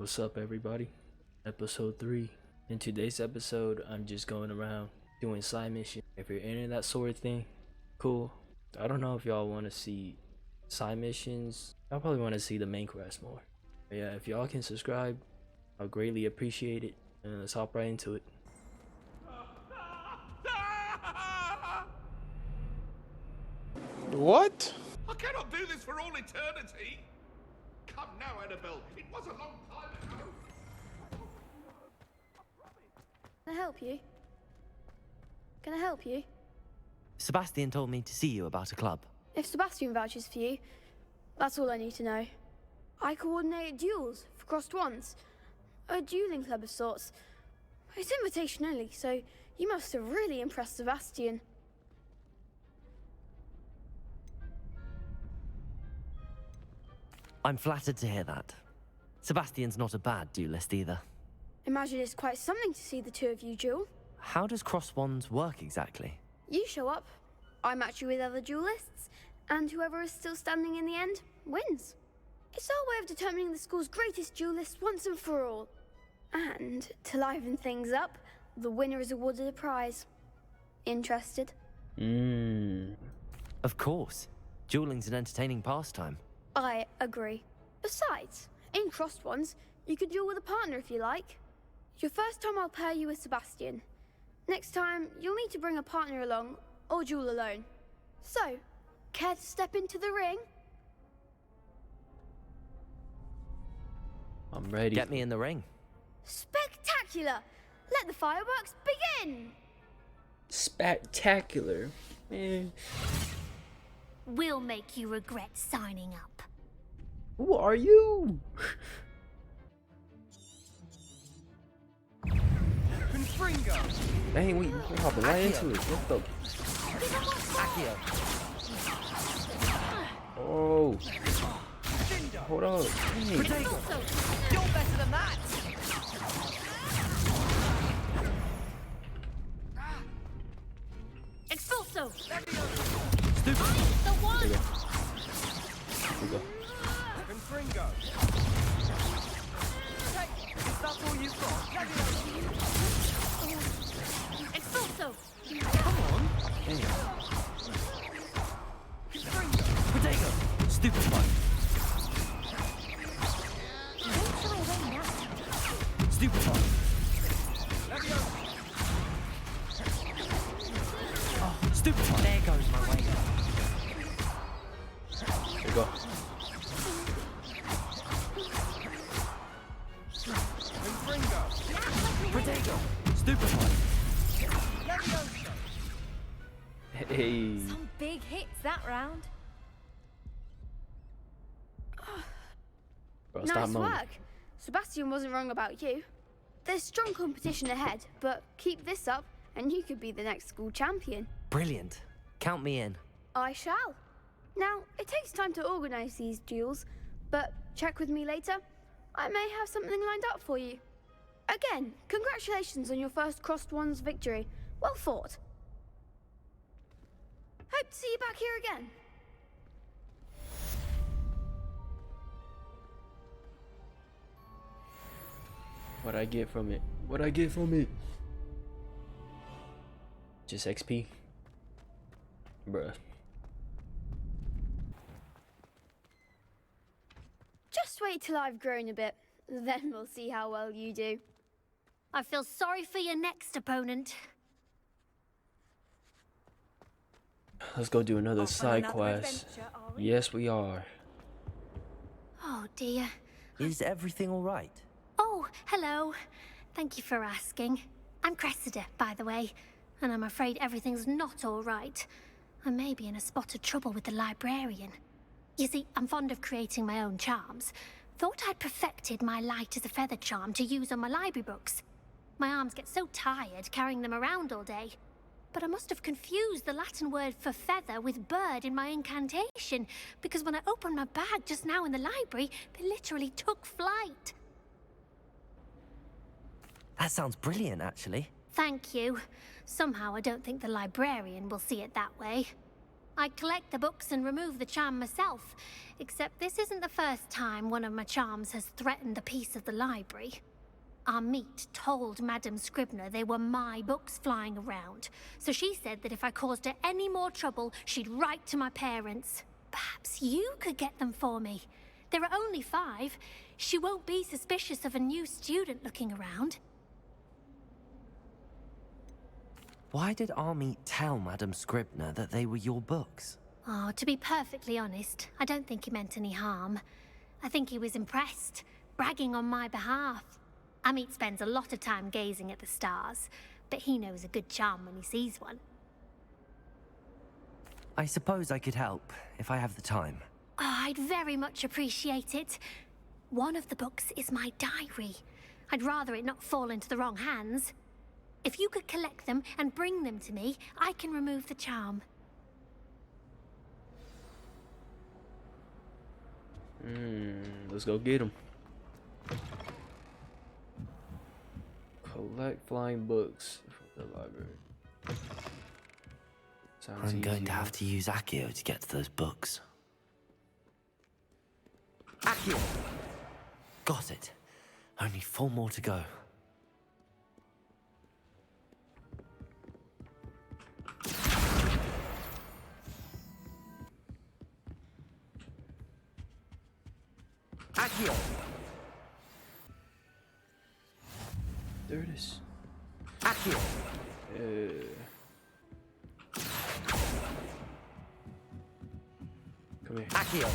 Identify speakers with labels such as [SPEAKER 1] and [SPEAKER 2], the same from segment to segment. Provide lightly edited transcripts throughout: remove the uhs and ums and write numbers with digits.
[SPEAKER 1] What's up, everybody? Episode 3. In today's episode, I'm just going around doing side missions. If you're into that sort of thing, cool. I don't know if y'all want to see side missions. Y'all probably want to see the main quest more. But yeah, if y'all can subscribe, I'll greatly appreciate it. And let's hop right into it.
[SPEAKER 2] What?
[SPEAKER 3] I cannot do this for all eternity. Come now, Annabelle. It was a long time ago.
[SPEAKER 4] Can I help you? Can I help you?
[SPEAKER 5] Sebastian told me to see you about a club.
[SPEAKER 4] If Sebastian vouches for you, that's all I need to know. I coordinate duels for crossed ones. A dueling club of sorts. It's invitation only, so you must have really impressed Sebastian.
[SPEAKER 5] I'm flattered to hear that. Sebastian's not a bad duelist either.
[SPEAKER 4] Imagine it's quite something to see the two of you duel.
[SPEAKER 5] How does cross wands work exactly?
[SPEAKER 4] You show up, I match you with other duelists, and whoever is still standing in the end wins. It's our way of determining the school's greatest duelist once and for all. And to liven things up, the winner is awarded a prize. Interested?
[SPEAKER 5] Of course. Dueling's an entertaining pastime.
[SPEAKER 4] I agree. Besides, in crossed ones, you could duel with a partner if you like. Your first time I'll pair you with Sebastian. Next time, you'll need to bring a partner along, or duel alone. So, care to step into the ring?
[SPEAKER 1] I'm ready.
[SPEAKER 5] Get me in the ring.
[SPEAKER 4] Spectacular! Let the fireworks begin!
[SPEAKER 1] Spectacular. Man.
[SPEAKER 6] We'll make you regret signing up.
[SPEAKER 1] Who are you? Dang, we hopping right into it. What the?
[SPEAKER 5] Accio.
[SPEAKER 1] Oh. Hold on. Dang.
[SPEAKER 5] You're better than that.
[SPEAKER 6] Expulso!
[SPEAKER 5] Stupid.
[SPEAKER 6] The one!
[SPEAKER 1] Here we go.
[SPEAKER 5] Confringo. Is that all you've got?
[SPEAKER 6] Expulso!
[SPEAKER 5] Come on.
[SPEAKER 1] Dang.
[SPEAKER 5] Protego. Stupid one.
[SPEAKER 6] Don't shy away now.
[SPEAKER 5] Stupid one. Oh, stupid one. There goes my way.
[SPEAKER 1] Here we go.
[SPEAKER 5] Protego. Stupid one.
[SPEAKER 1] Hey.
[SPEAKER 6] Some big hits that round.
[SPEAKER 1] Bro, stop
[SPEAKER 4] Nice
[SPEAKER 1] moaning.
[SPEAKER 4] work. Sebastian wasn't wrong about you. There's strong competition ahead, but keep this up and you could be the next school champion.
[SPEAKER 5] Brilliant. Count me in.
[SPEAKER 4] I shall. Now, it takes time to organise these duels, but check with me later. I may have something lined up for you. Again, congratulations on your first crossed ones victory. Well fought. Hope to see you back here again.
[SPEAKER 1] What I get from it? What I get from it? Just XP? Bruh.
[SPEAKER 4] Just wait till I've grown a bit, then we'll see how well you do.
[SPEAKER 6] I feel sorry for your next opponent.
[SPEAKER 1] Let's go do another side quest. Yes, we are.
[SPEAKER 6] Oh dear.
[SPEAKER 5] Is everything all right?
[SPEAKER 6] Oh, hello. Thank you for asking. I'm Cressida, by the way, and I'm afraid everything's not all right. I may be in a spot of trouble with the librarian. You see, I'm fond of creating my own charms. Thought I'd perfected my light as a feather charm to use on my library books. My arms get so tired carrying them around all day. But I must have confused the Latin word for feather with bird in my incantation, because when I opened my bag just now in the library, they literally took flight.
[SPEAKER 5] That sounds brilliant, actually.
[SPEAKER 6] Thank you. Somehow I don't think the librarian will see it that way. I collect the books and remove the charm myself, except this isn't the first time one of my charms has threatened the peace of the library. Our meet told Madame Scribner they were my books flying around, so she said that if I caused her any more trouble, she'd write to my parents. Perhaps you could get them for me. There are only 5. She won't be suspicious of a new student looking around.
[SPEAKER 5] Why did Army tell Madame Scribner that they were your books?
[SPEAKER 6] Oh, to be perfectly honest, I don't think he meant any harm. I think he was impressed, bragging on my behalf. Amit spends a lot of time gazing at the stars, but he knows a good charm when he sees one.
[SPEAKER 5] I suppose I could help, if I have the time.
[SPEAKER 6] Oh, I'd very much appreciate it. One of the books is my diary. I'd rather it not fall into the wrong hands. If you could collect them and bring them to me, I can remove the charm.
[SPEAKER 1] Let's go get him. Collect flying books from the library. Sounds
[SPEAKER 5] I'm going
[SPEAKER 1] easy,
[SPEAKER 5] to have to use Accio to get to those books. Accio! Got it. Only 4 more to go. Accio!
[SPEAKER 1] There it is.
[SPEAKER 5] Accio!
[SPEAKER 1] Come here.
[SPEAKER 5] Accio!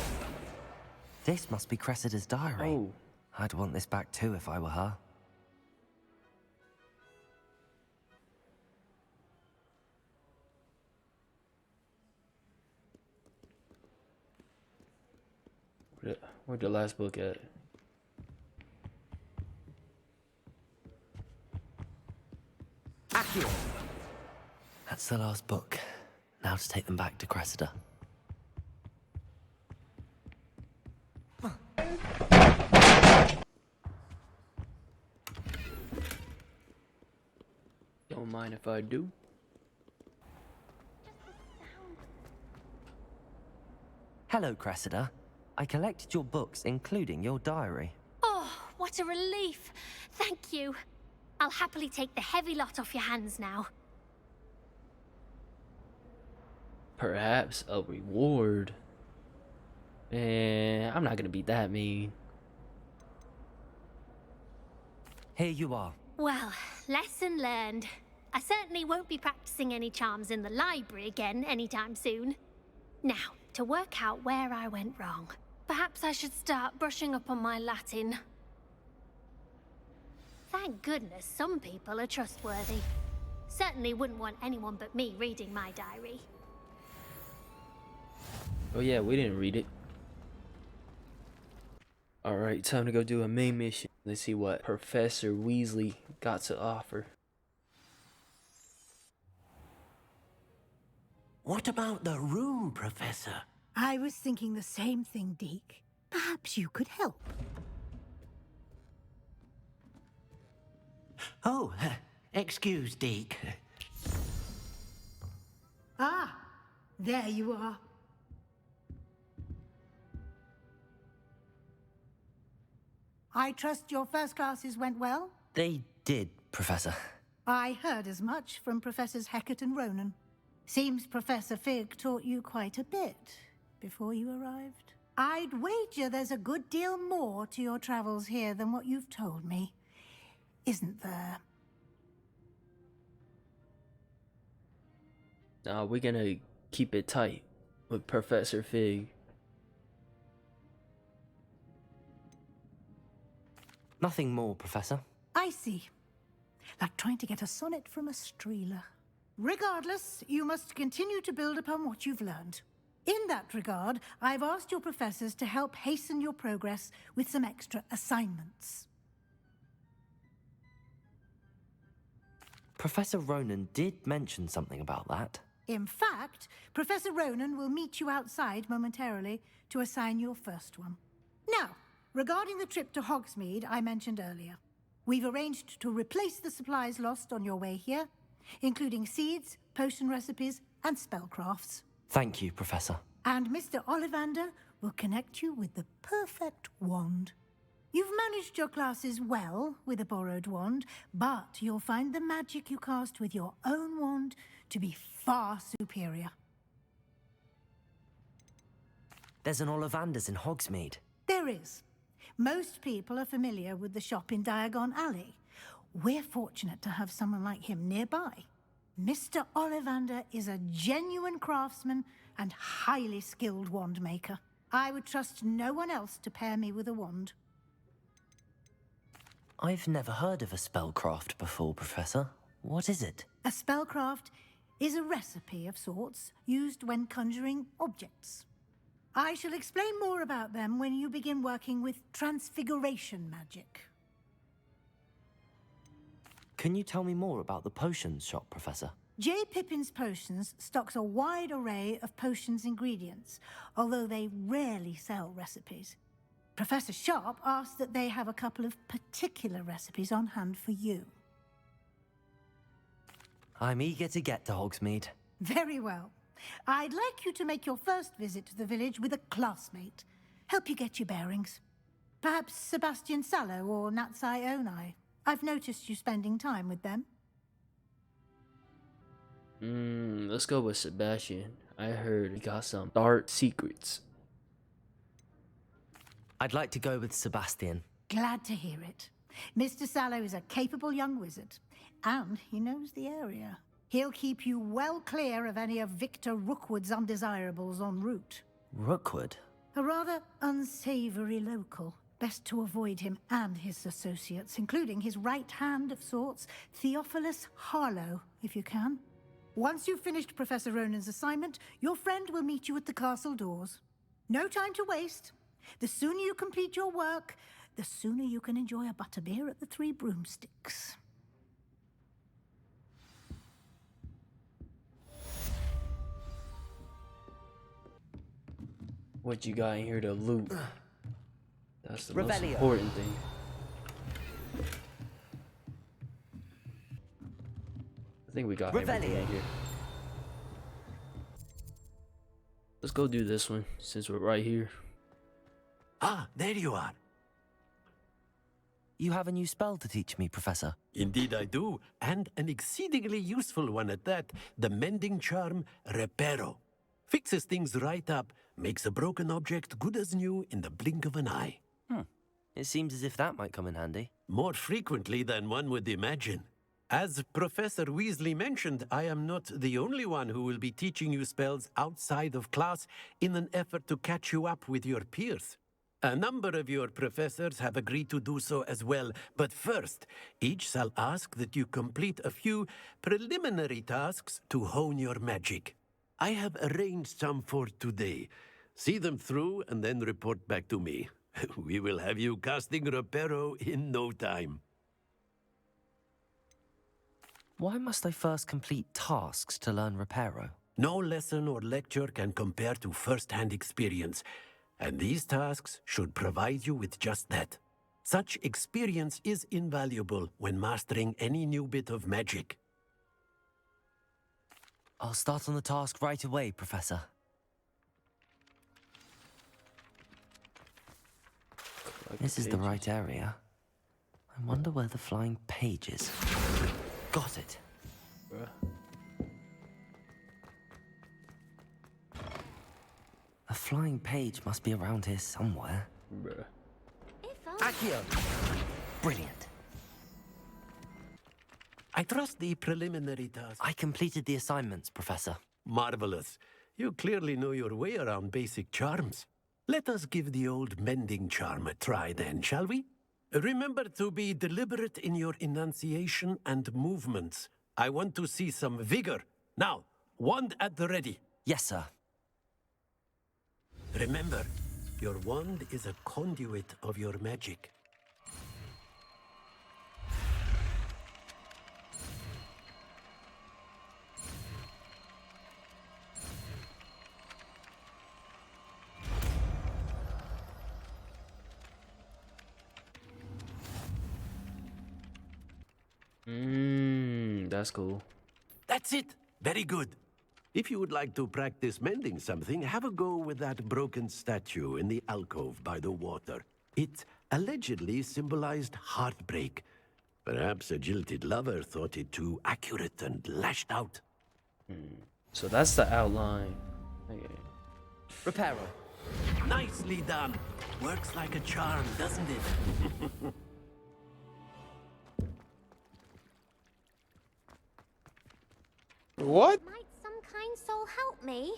[SPEAKER 5] This must be Cressida's diary.
[SPEAKER 1] Oh.
[SPEAKER 5] I'd want this back too if I were her.
[SPEAKER 1] Where'd the last book at?
[SPEAKER 5] Accio! That's the last book. Now to take them back to Cressida.
[SPEAKER 1] Don't mind if I do.
[SPEAKER 5] Hello, Cressida. I collected your books, including your diary.
[SPEAKER 6] Oh, what a relief. Thank you. I'll happily take the heavy lot off your hands now.
[SPEAKER 1] Perhaps a reward. Man, I'm not gonna be that mean.
[SPEAKER 5] Here you are.
[SPEAKER 6] Well, lesson learned. I certainly won't be practicing any charms in the library again anytime soon. Now, to work out where I went wrong. Perhaps I should start brushing up on my Latin. Thank goodness some people are trustworthy. Certainly wouldn't want anyone but me reading my diary.
[SPEAKER 1] Oh yeah, we didn't read it. Alright, time to go do a main mission. Let's see what Professor Weasley got to offer.
[SPEAKER 2] What about the room, Professor?
[SPEAKER 7] I was thinking the same thing, Deke. Perhaps you could help.
[SPEAKER 2] Oh, excuse, Deke.
[SPEAKER 7] Ah, there you are. I trust your first classes went well?
[SPEAKER 5] They did, Professor.
[SPEAKER 7] I heard as much from Professors Hecat and Ronan. Seems Professor Fig taught you quite a bit before you arrived. I'd wager there's a good deal more to your travels here than what you've told me. Isn't there?
[SPEAKER 1] Nah, we're gonna keep it tight with Professor Fig.
[SPEAKER 5] Nothing more, Professor.
[SPEAKER 7] I see. Like trying to get a sonnet from a streeler. Regardless, you must continue to build upon what you've learned. In that regard, I've asked your professors to help hasten your progress with some extra assignments.
[SPEAKER 5] Professor Ronan did mention something about that.
[SPEAKER 7] In fact, Professor Ronan will meet you outside momentarily to assign your first one. Now, regarding the trip to Hogsmeade I mentioned earlier, we've arranged to replace the supplies lost on your way here, including seeds, potion recipes, and spellcrafts.
[SPEAKER 5] Thank you, Professor.
[SPEAKER 7] And Mr. Ollivander will connect you with the perfect wand. You've managed your classes well with a borrowed wand, but you'll find the magic you cast with your own wand to be far superior.
[SPEAKER 5] There's an Ollivander's in Hogsmeade.
[SPEAKER 7] There is. Most people are familiar with the shop in Diagon Alley. We're fortunate to have someone like him nearby. Mr. Ollivander is a genuine craftsman and highly skilled wand maker. I would trust no one else to pair me with a wand.
[SPEAKER 5] I've never heard of a spellcraft before, Professor. What is it?
[SPEAKER 7] A spellcraft is a recipe of sorts used when conjuring objects. I shall explain more about them when you begin working with transfiguration magic.
[SPEAKER 5] Can you tell me more about the potions shop, Professor?
[SPEAKER 7] J. Pippin's Potions stocks a wide array of potions ingredients, although they rarely sell recipes. Professor Sharp asked that they have a couple of particular recipes on hand for you.
[SPEAKER 5] I'm eager to get to Hogsmeade.
[SPEAKER 7] Very well. I'd like you to make your first visit to the village with a classmate. Help you get your bearings. Perhaps Sebastian Sallow or Natsai Onai. I've noticed you spending time with them.
[SPEAKER 1] Let's go with Sebastian. I heard he got some dark secrets.
[SPEAKER 5] I'd like to go with Sebastian.
[SPEAKER 7] Glad to hear it. Mr. Sallow is a capable young wizard, and he knows the area. He'll keep you well clear of any of Victor Rookwood's undesirables en route.
[SPEAKER 5] Rookwood?
[SPEAKER 7] A rather unsavory local. Best to avoid him and his associates, including his right hand of sorts, Theophilus Harlow, if you can. Once you've finished Professor Ronan's assignment, your friend will meet you at the castle doors. No time to waste. The sooner you complete your work, the sooner you can enjoy a butterbeer at the Three Broomsticks.
[SPEAKER 1] What you got in here to loot? That's the most
[SPEAKER 5] Revelio.
[SPEAKER 1] important thing. I think we got everything in here. Let's go do this one since we're right here.
[SPEAKER 2] Ah, there you are.
[SPEAKER 5] You have a new spell to teach me, Professor.
[SPEAKER 8] Indeed I do, and an exceedingly useful one at that. The mending charm, Reparo. Fixes things right up, makes a broken object good as new in the blink of an eye.
[SPEAKER 5] It seems as if that might come in handy.
[SPEAKER 8] More frequently than one would imagine. As Professor Weasley mentioned, I am not the only one who will be teaching you spells outside of class in an effort to catch you up with your peers. A number of your professors have agreed to do so as well, but first, each shall ask that you complete a few preliminary tasks to hone your magic. I have arranged some for today. See them through and then report back to me. We will have you casting Reparo in no time.
[SPEAKER 5] Why must I first complete tasks to learn Reparo?
[SPEAKER 8] No lesson or lecture can compare to first-hand experience, and these tasks should provide you with just that. Such experience is invaluable when mastering any new bit of magic.
[SPEAKER 5] I'll start on the task right away, Professor. This is the right area. I wonder where the flying page is. Got it. A flying page must be around here somewhere. Accio! Brilliant.
[SPEAKER 8] I trust the preliminary task.
[SPEAKER 5] I completed the assignments, Professor.
[SPEAKER 8] Marvelous. You clearly know your way around basic charms. Let us give the old mending charm a try then, shall we? Remember to be deliberate in your enunciation and movements. I want to see some vigor. Now, wand at the ready.
[SPEAKER 5] Yes, sir.
[SPEAKER 8] Remember, your wand is a conduit of your magic.
[SPEAKER 1] That's cool.
[SPEAKER 8] That's it. Very good. If you would like to practice mending something, have a go with that broken statue in the alcove by the water. It allegedly symbolized heartbreak. Perhaps a jilted lover thought it too accurate and lashed out.
[SPEAKER 1] So that's the outline. Okay.
[SPEAKER 5] Reparo.
[SPEAKER 8] Nicely done. Works like a charm, doesn't it?
[SPEAKER 9] What?
[SPEAKER 6] Might some kind soul help me?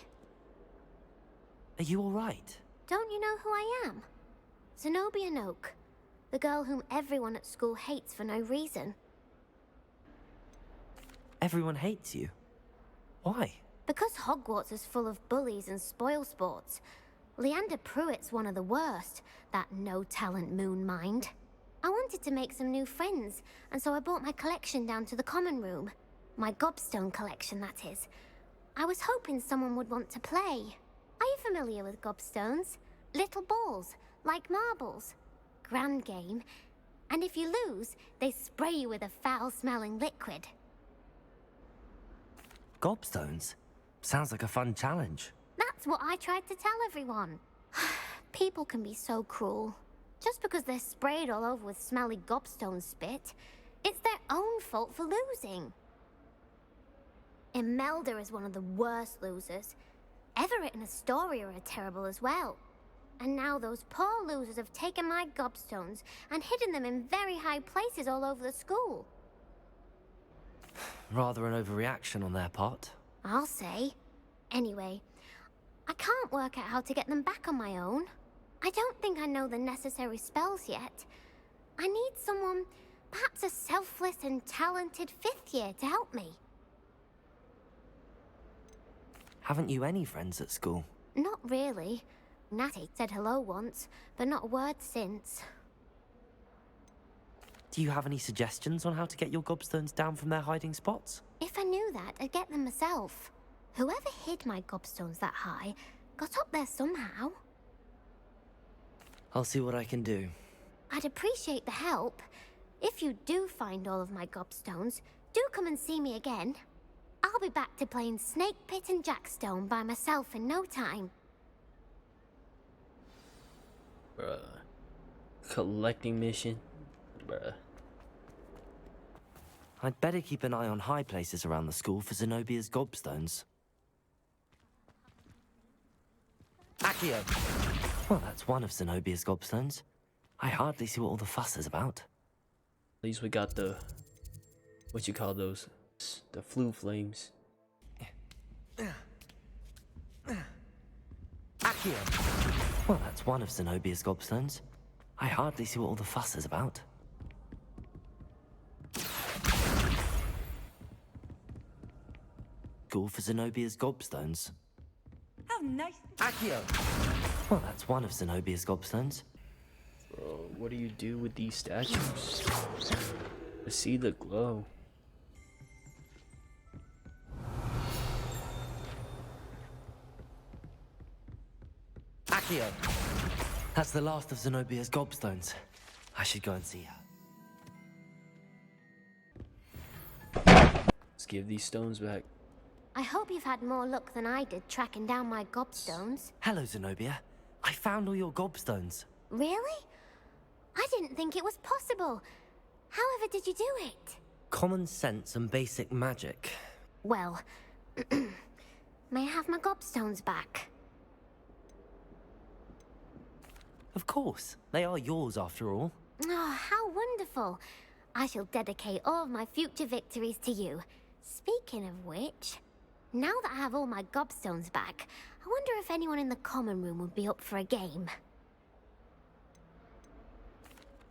[SPEAKER 5] Are you all right?
[SPEAKER 6] Don't you know who I am? Zenobia Noak, the girl whom everyone at school hates for no reason.
[SPEAKER 5] Everyone hates you. Why?
[SPEAKER 6] Because Hogwarts is full of bullies and spoilsports. Leander Pruitt's one of the worst, that no-talent moon mind. I wanted to make some new friends, and so I brought my collection down to the common room. My gobstone collection, that is. I was hoping someone would want to play. Are you familiar with gobstones? Little balls, like marbles. Grand game. And if you lose, they spray you with a foul-smelling liquid.
[SPEAKER 5] Gobstones? Sounds like a fun challenge.
[SPEAKER 6] That's what I tried to tell everyone. People can be so cruel. Just because they're sprayed all over with smelly gobstone spit, it's their own fault for losing. Imelda is one of the worst losers. Everett and Astoria are terrible as well. And now those poor losers have taken my gobstones and hidden them in very high places all over the school.
[SPEAKER 5] Rather an overreaction on their part.
[SPEAKER 6] I'll say. Anyway, I can't work out how to get them back on my own. I don't think I know the necessary spells yet. I need someone, perhaps a selfless and talented fifth year to help me.
[SPEAKER 5] Haven't you any friends at school?
[SPEAKER 6] Not really. Natty said hello once, but not a word since.
[SPEAKER 5] Do you have any suggestions on how to get your gobstones down from their hiding spots?
[SPEAKER 6] If I knew that, I'd get them myself. Whoever hid my gobstones that high got up there somehow.
[SPEAKER 5] I'll see what I can do.
[SPEAKER 6] I'd appreciate the help. If you do find all of my gobstones, do come and see me again. I'll be back to playing Snake Pit and Jackstone by myself in no time.
[SPEAKER 1] Bruh. Collecting mission. Bruh.
[SPEAKER 5] I'd better keep an eye on high places around the school for Zenobia's gobstones. Accio! Well, that's one of Zenobia's gobstones. I hardly see what all the fuss is about.
[SPEAKER 1] At least we got the, what you call those? The flu flames.
[SPEAKER 5] Accio! Well, that's one of Zenobia's gobstones. I hardly see what all the fuss is about. School for Zenobia's gobstones.
[SPEAKER 10] How nice.
[SPEAKER 5] Accio! Well, that's one of Zenobia's gobstones.
[SPEAKER 1] Bro, what do you do with these statues? I see the glow.
[SPEAKER 5] Accio! That's the last of Zenobia's gobstones. I should go and see her.
[SPEAKER 1] Let's give these stones back.
[SPEAKER 6] I hope you've had more luck than I did tracking down my gobstones.
[SPEAKER 5] Hello, Zenobia. I found all your gobstones.
[SPEAKER 6] Really? I didn't think it was possible. However did you do it?
[SPEAKER 5] Common sense and basic magic.
[SPEAKER 6] Well, may I have my gobstones back?
[SPEAKER 5] Of course. They are yours after all.
[SPEAKER 6] Oh, how wonderful. I shall dedicate all of my future victories to you. Speaking of which, now that I have all my gobstones back, I wonder if anyone in the common room would be up for a game.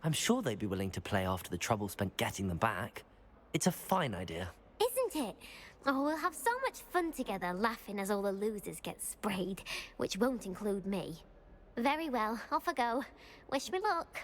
[SPEAKER 5] I'm sure they'd be willing to play after the trouble spent getting them back. It's a fine idea.
[SPEAKER 6] Isn't it? Oh, we'll have so much fun together laughing as all the losers get sprayed, which won't include me. Very well, off I go. Wish me luck.